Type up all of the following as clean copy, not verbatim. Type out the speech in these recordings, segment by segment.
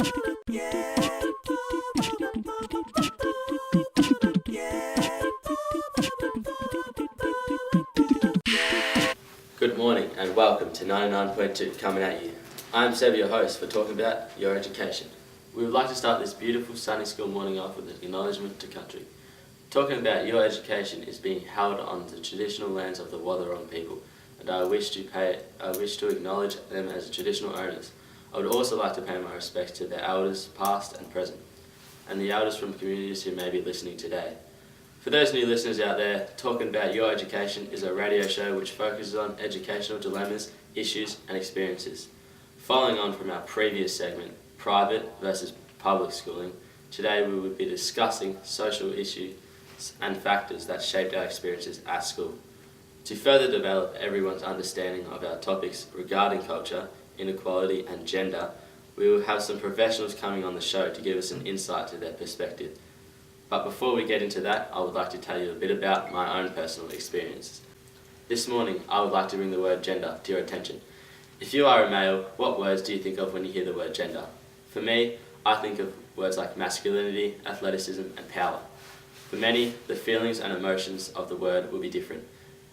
Good morning and welcome to 99.2 coming at you. I'm Seb, your host for talking about your education. We would like to start this beautiful sunny school morning off with an acknowledgement to country. Talking about your education is being held on the traditional lands of the Wathaurong people, and I wish to acknowledge them as traditional owners. I would also like to pay my respects to their elders, past and present, and the elders from communities who may be listening today. For those new listeners out there, Talking About Your Education is a radio show which focuses on educational dilemmas, issues and experiences. Following on from our previous segment, private versus public schooling, today we will be discussing social issues and factors that shaped our experiences at school. To further develop everyone's understanding of our topics regarding culture, inequality and gender, we will have some professionals coming on the show to give us an insight to their perspective. But before we get into that, I would like to tell you a bit about my own personal experiences. This morning, I would like to bring the word gender to your attention. If you are a male, what words do you think of when you hear the word gender? For me, I think of words like masculinity, athleticism, and power. For many, the feelings and emotions of the word will be different.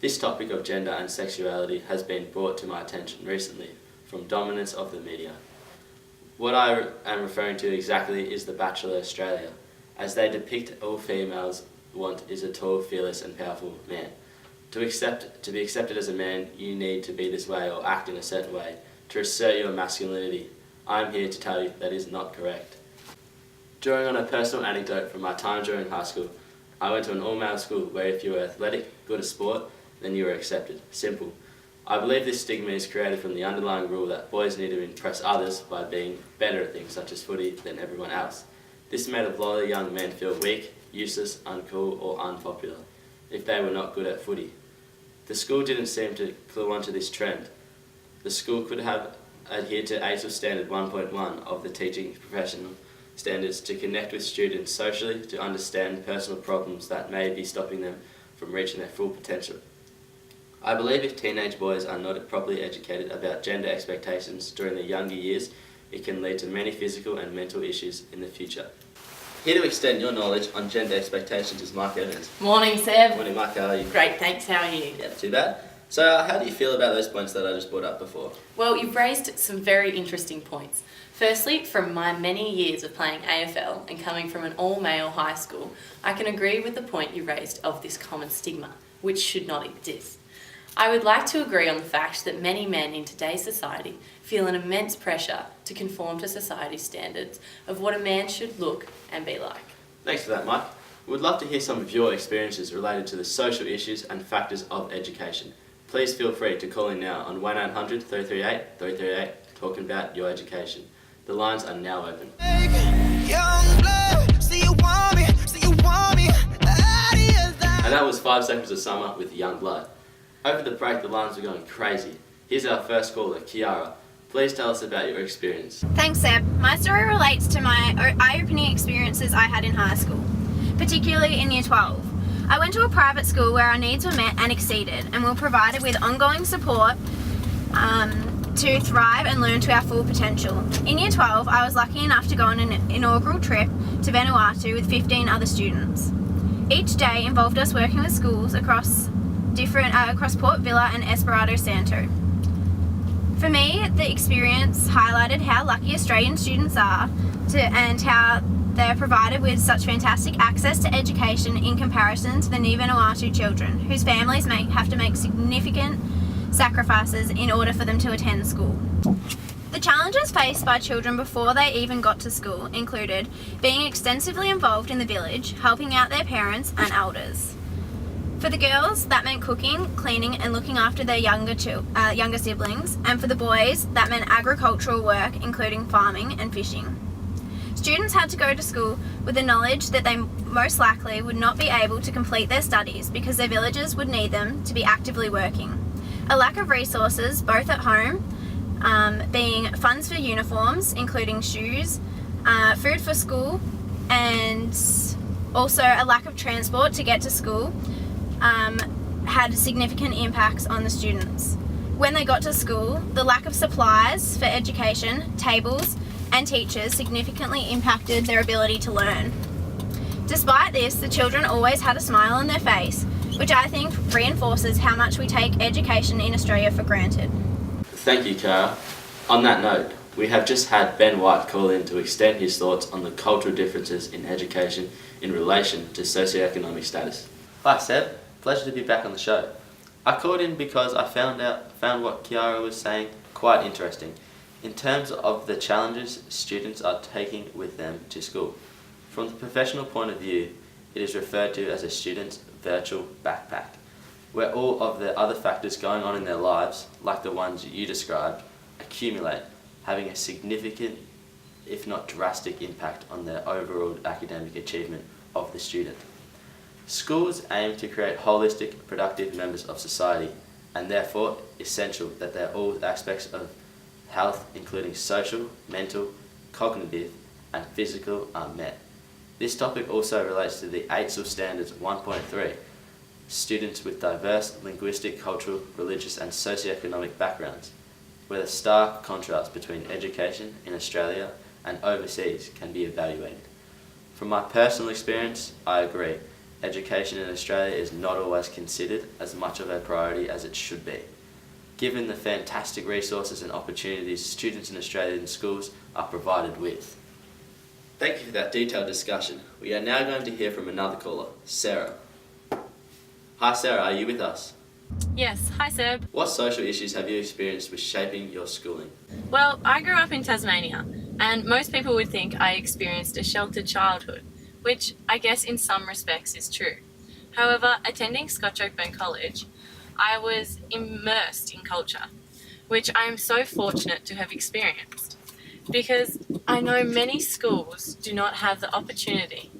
This topic of gender and sexuality has been brought to my attention recently from dominance of the media. What I am referring to exactly is The Bachelor Australia, as they depict all females want is a tall, fearless and powerful man. To be accepted as a man, you need to be this way or act in a certain way to assert your masculinity. I'm here to tell you that is not correct. Drawing on a personal anecdote from my time during high school, I went to an all-male school where if you were athletic, good at sport, then you were accepted. Simple. I believe this stigma is created from the underlying rule that boys need to impress others by being better at things such as footy than everyone else. This made a lot of young men feel weak, useless, uncool or unpopular if they were not good at footy. The school didn't seem to clue onto this trend. The school could have adhered to ASIL Standard 1.1 of the teaching professional standards to connect with students socially to understand personal problems that may be stopping them from reaching their full potential. I believe if teenage boys are not properly educated about gender expectations during their younger years, it can lead to many physical and mental issues in the future. Here to extend your knowledge on gender expectations is Mike Evans. Morning, Seb. Morning, Mike. How are you? Great, thanks. How are you? Yeah, not too bad. So, how do you feel about those points that I just brought up before? Well, you've raised some very interesting points. Firstly, from my many years of playing AFL and coming from an all-male high school, I can agree with the point you raised of this common stigma, which should not exist. I would like to agree on the fact that many men in today's society feel an immense pressure to conform to society's standards of what a man should look and be like. Thanks for that, Mike. We would love to hear some of your experiences related to the social issues and factors of education. Please feel free to call in now on 1800 338 338 talking about your education. The lines are now open. And that was 5 Seconds of Summer with Young Blood. Over the break, the lines were going crazy. Here's our first caller, Kiara. Please tell us about your experience. Thanks, Seb. My story relates to my eye-opening experiences I had in high school, particularly in Year 12. I went to a private school where our needs were met and exceeded, and were provided with ongoing support to thrive and learn to our full potential. In Year 12, I was lucky enough to go on an inaugural trip to Vanuatu with 15 other students. Each day involved us working with schools across Port Vila and Espirito Santo. For me, the experience highlighted how lucky Australian students are and how they are provided with such fantastic access to education in comparison to the Ni Vanuatu children, whose families have to make significant sacrifices in order for them to attend school. The challenges faced by children before they even got to school included being extensively involved in the village, helping out their parents and elders. For the girls, that meant cooking, cleaning and looking after their younger siblings, and for the boys, that meant agricultural work, including farming and fishing. Students had to go to school with the knowledge that they most likely would not be able to complete their studies because their villages would need them to be actively working. A lack of resources, both at home, being funds for uniforms, including shoes, food for school, and also a lack of transport to get to school, had significant impacts on the students. When they got to school, the lack of supplies for education, tables, and teachers significantly impacted their ability to learn. Despite this, the children always had a smile on their face, which I think reinforces how much we take education in Australia for granted. Thank you, Cara. On that note, we have just had Ben White call in to extend his thoughts on the cultural differences in education in relation to socioeconomic status. Hi Seb, pleasure to be back on the show. I called in because I found what Kiara was saying quite interesting in terms of the challenges students are taking with them to school. From the professional point of view, it is referred to as a student's virtual backpack, where all of the other factors going on in their lives, like the ones you described, accumulate, having a significant, if not drastic, impact on the overall academic achievement of the student. Schools aim to create holistic, productive members of society, and therefore essential that all aspects of health, including social, mental, cognitive, and physical, are met. This topic also relates to the ETP Standards 1.3, students with diverse linguistic, cultural, religious, and socioeconomic backgrounds, where the stark contrast between education in Australia and overseas can be evaluated. From my personal experience, I agree. Education in Australia is not always considered as much of a priority as it should be, given the fantastic resources and opportunities students in Australian schools are provided with. Thank you for that detailed discussion. We are now going to hear from another caller, Sarah. Hi Sarah, are you with us? Yes, hi Seb. What social issues have you experienced with shaping your schooling? Well, I grew up in Tasmania, and most people would think I experienced a sheltered childhood, which I guess in some respects is true. However, attending Scotch Oakburn College, I was immersed in culture, which I am so fortunate to have experienced, because I know many schools do not have the opportunity,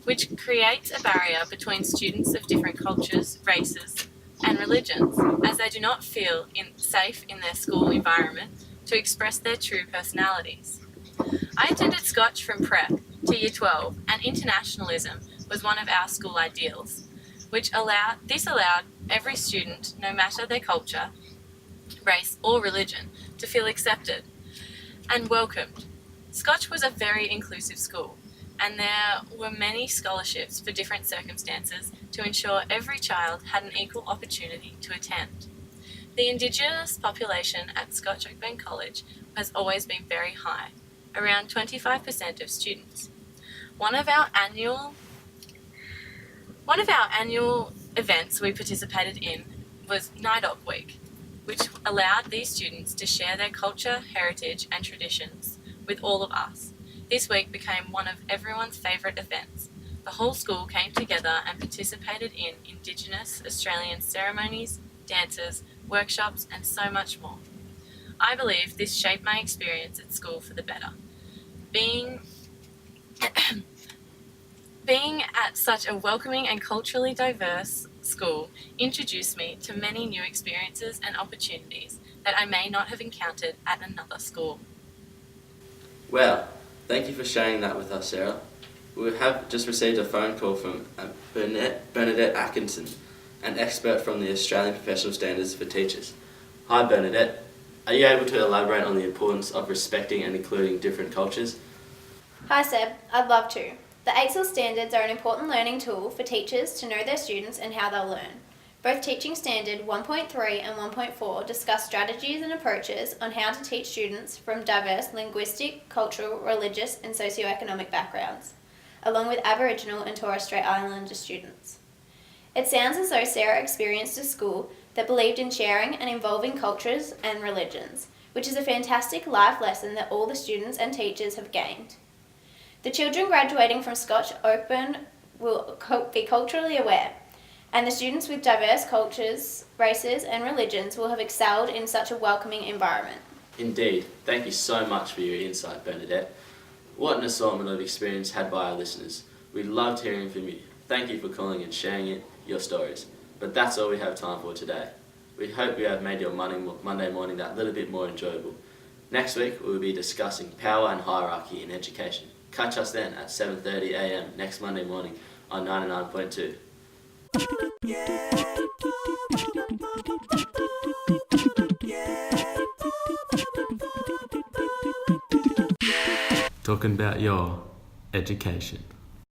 which creates a barrier between students of different cultures, races, and religions, as they do not feel safe in their school environment to express their true personalities. I attended Scotch from prep to year 12, and internationalism was one of our school ideals, which allowed every student, no matter their culture, race, or religion, to feel accepted and welcomed. Scotch was a very inclusive school, and there were many scholarships for different circumstances to ensure every child had an equal opportunity to attend. The Indigenous population at Scotch Oakburn College has always been very high, around 25% of students. One of our annual events we participated in was NIDOC Week, which allowed these students to share their culture, heritage, and traditions with all of us. This week became one of everyone's favourite events. The whole school came together and participated in Indigenous Australian ceremonies, dances, workshops, and so much more. I believe this shaped my experience at school for the better. Being at such a welcoming and culturally diverse school introduced me to many new experiences and opportunities that I may not have encountered at another school. Well, thank you for sharing that with us, Sarah. We have just received a phone call from Bernadette Atkinson, an expert from the Australian Professional Standards for Teachers. Hi Bernadette, are you able to elaborate on the importance of respecting and including different cultures? Hi Seb, I'd love to. The ETP standards are an important learning tool for teachers to know their students and how they'll learn. Both Teaching Standard 1.3 and 1.4 discuss strategies and approaches on how to teach students from diverse linguistic, cultural, religious and socioeconomic backgrounds, along with Aboriginal and Torres Strait Islander students. It sounds as though Sarah experienced a school that believed in sharing and involving cultures and religions, which is a fantastic life lesson that all the students and teachers have gained. The children graduating from Scotch Oakburn will be culturally aware, and the students with diverse cultures, races and religions will have excelled in such a welcoming environment. Indeed. Thank you so much for your insight, Bernadette. What an assortment of experience had by our listeners. We loved hearing from you. Thank you for calling and sharing your stories. But that's all we have time for today. We hope we have made your Monday morning that little bit more enjoyable. Next week, we will be discussing power and hierarchy in education. Catch us then at 7:30 a.m. next Monday morning on 99.2. Yeah. talking about your education.